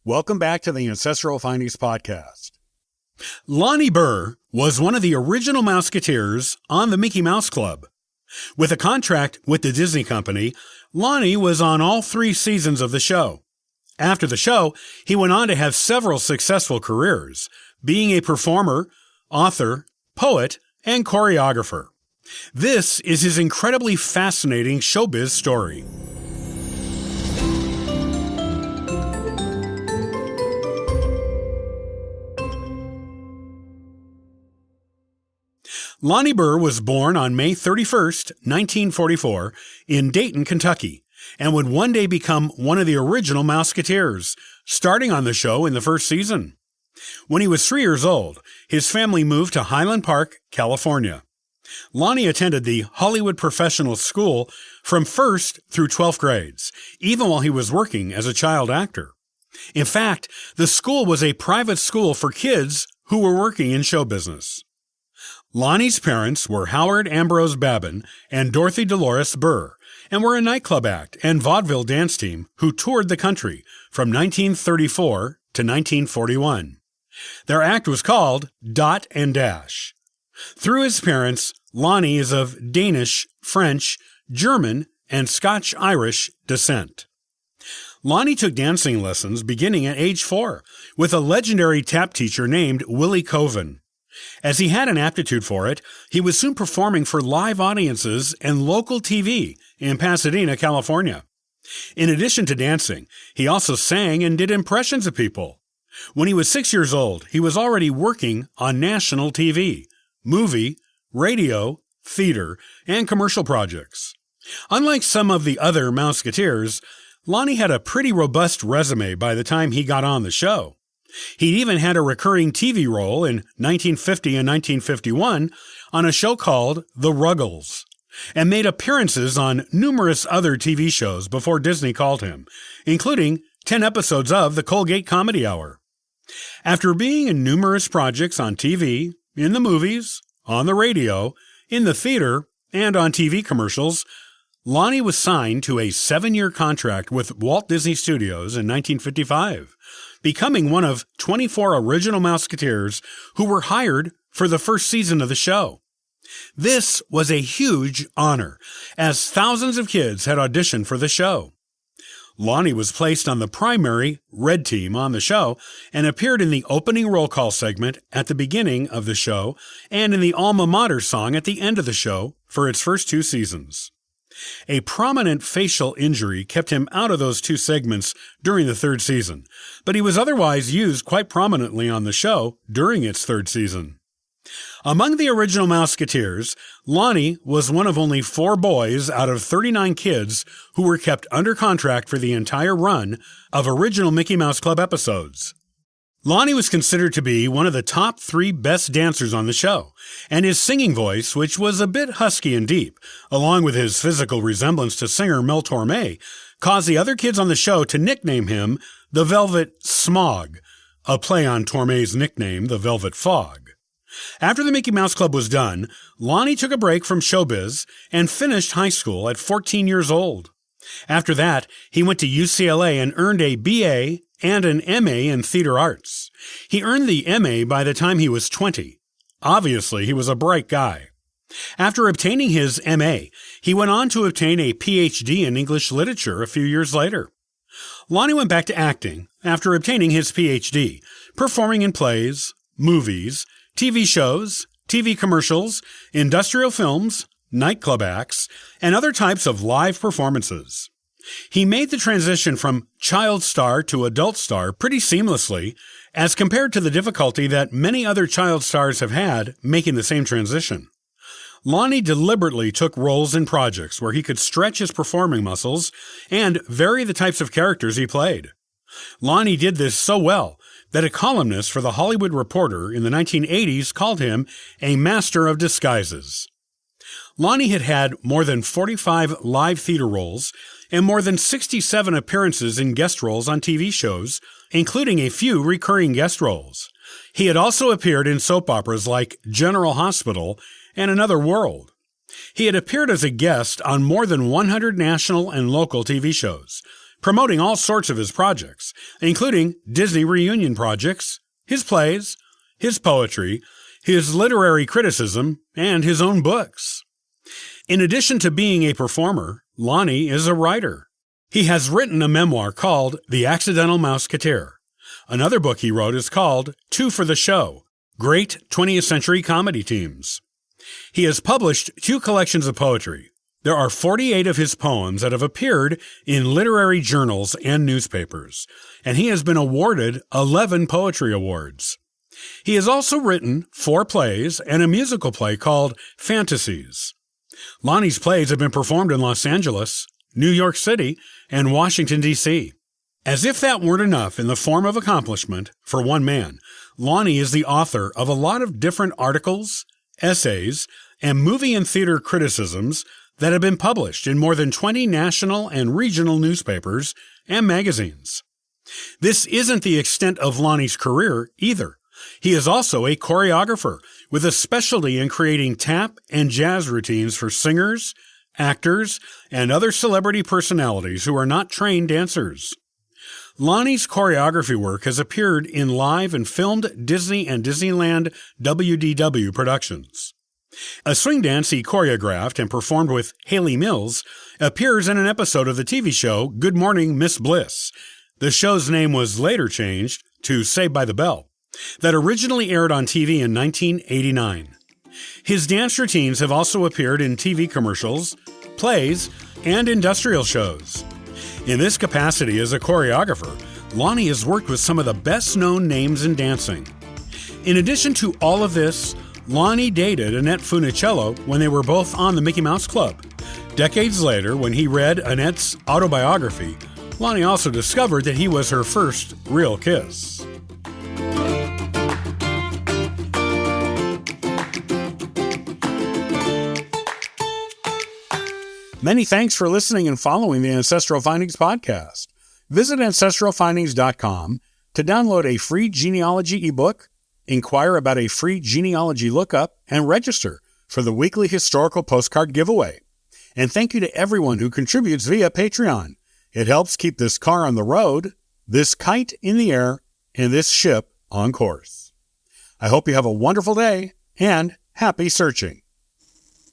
Welcome back to the Ancestral Findings Podcast. Lonnie Burr was one of the original Mouseketeers on the Mickey Mouse Club. With a contract with the Disney Company, Lonnie was on all 3 seasons of the show. After the show, he went on to have several successful careers, being a performer, author, poet, and choreographer. This is his incredibly fascinating showbiz story. Lonnie Burr was born on May 31st, 1944, in Dayton, Kentucky, and would one day become one of the original Mouseketeers, starting on the show in the first season. When he was 3 years old, his family moved to Highland Park, California. Lonnie attended the Hollywood Professional School from 1st through 12th grades, even while he was working as a child actor. In fact, the school was a private school for kids who were working in show business. Lonnie's parents were Howard Ambrose Babin and Dorothy Dolores Burr, and were a nightclub act and vaudeville dance team who toured the country from 1934 to 1941. Their act was called Dot and Dash. Through his parents, Lonnie is of Danish, French, German, and Scotch-Irish descent. Lonnie took dancing lessons beginning at age 4 with a legendary tap teacher named Willie Coven. As he had an aptitude for it, he was soon performing for live audiences and local TV in Pasadena, California. In addition to dancing, he also sang and did impressions of people. When he was 6 years old, he was already working on national TV, movie, radio, theater, and commercial projects. Unlike some of the other Mouseketeers, Lonnie had a pretty robust resume by the time he got on the show. He even had a recurring TV role in 1950 and 1951 on a show called The Ruggles, and made appearances on numerous other TV shows before Disney called him, including 10 episodes of the Colgate Comedy Hour. After being in numerous projects on TV, in the movies, on the radio, in the theater, and on TV commercials, Lonnie was signed to a 7-year contract with Walt Disney Studios in 1955, becoming one of 24 original Mouseketeers who were hired for the first season of the show. This was a huge honor, as thousands of kids had auditioned for the show. Lonnie was placed on the primary red team on the show and appeared in the opening roll call segment at the beginning of the show and in the Alma Mater song at the end of the show for its first 2 seasons. A prominent facial injury kept him out of those 2 segments during the 3rd season, but he was otherwise used quite prominently on the show during its 3rd season. Among the original Mouseketeers, Lonnie was one of only 4 boys out of 39 kids who were kept under contract for the entire run of original Mickey Mouse Club episodes. Lonnie was considered to be one of the top 3 best dancers on the show, and his singing voice, which was a bit husky and deep, along with his physical resemblance to singer Mel Torme, caused the other kids on the show to nickname him the Velvet Smog, a play on Torme's nickname, the Velvet Fog. After the Mickey Mouse Club was done, Lonnie took a break from showbiz and finished high school at 14 years old. After that, he went to UCLA and earned a BA and an MA in theater arts. He earned the MA by the time he was 20. Obviously, he was a bright guy. After obtaining his MA, he went on to obtain a PhD in English literature a few years later. Lonnie went back to acting after obtaining his PhD, performing in plays, movies, TV shows, TV commercials, industrial films, nightclub acts, and other types of live performances. He made the transition from child star to adult star pretty seamlessly, as compared to the difficulty that many other child stars have had making the same transition. Lonnie deliberately took roles in projects where he could stretch his performing muscles and vary the types of characters he played. Lonnie did this so well that a columnist for The Hollywood Reporter in the 1980s called him a master of disguises. Lonnie had had more than 45 live theater roles and more than 67 appearances in guest roles on TV shows, including a few recurring guest roles. He had also appeared in soap operas like General Hospital and Another World. He had appeared as a guest on more than 100 national and local TV shows, promoting all sorts of his projects, including Disney reunion projects, his plays, his poetry, his literary criticism, and his own books. In addition to being a performer, Lonnie is a writer. He has written a memoir called The Accidental Mouseketeer. Another book he wrote is called Two for the Show, Great 20th Century Comedy Teams. He has published 2 collections of poetry. There are 48 of his poems that have appeared in literary journals and newspapers, and he has been awarded 11 poetry awards. He has also written 4 plays and a musical play called Fantasies. Lonnie's plays have been performed in Los Angeles, New York City, and Washington, D.C. As if that weren't enough in the form of accomplishment for one man, Lonnie is the author of a lot of different articles, essays, and movie and theater criticisms that have been published in more than 20 national and regional newspapers and magazines. This isn't the extent of Lonnie's career either. He is also a choreographer with a specialty in creating tap and jazz routines for singers, actors, and other celebrity personalities who are not trained dancers. Lonnie's choreography work has appeared in live and filmed Disney and Disneyland WDW productions. A swing dance he choreographed and performed with Haley Mills appears in an episode of the TV show Good Morning, Miss Bliss. The show's name was later changed to Saved by the Bell, that originally aired on TV in 1989. His dance routines have also appeared in TV commercials, plays, and industrial shows. In this capacity as a choreographer, Lonnie has worked with some of the best-known names in dancing. In addition to all of this, Lonnie dated Annette Funicello when they were both on the Mickey Mouse Club. Decades later, when he read Annette's autobiography, Lonnie also discovered that he was her first real kiss. Many thanks for listening and following the Ancestral Findings podcast. Visit ancestralfindings.com to download a free genealogy ebook, inquire about a free genealogy lookup, and register for the weekly historical postcard giveaway. And thank you to everyone who contributes via Patreon. It helps keep this car on the road, this kite in the air, and this ship on course. I hope you have a wonderful day and happy searching.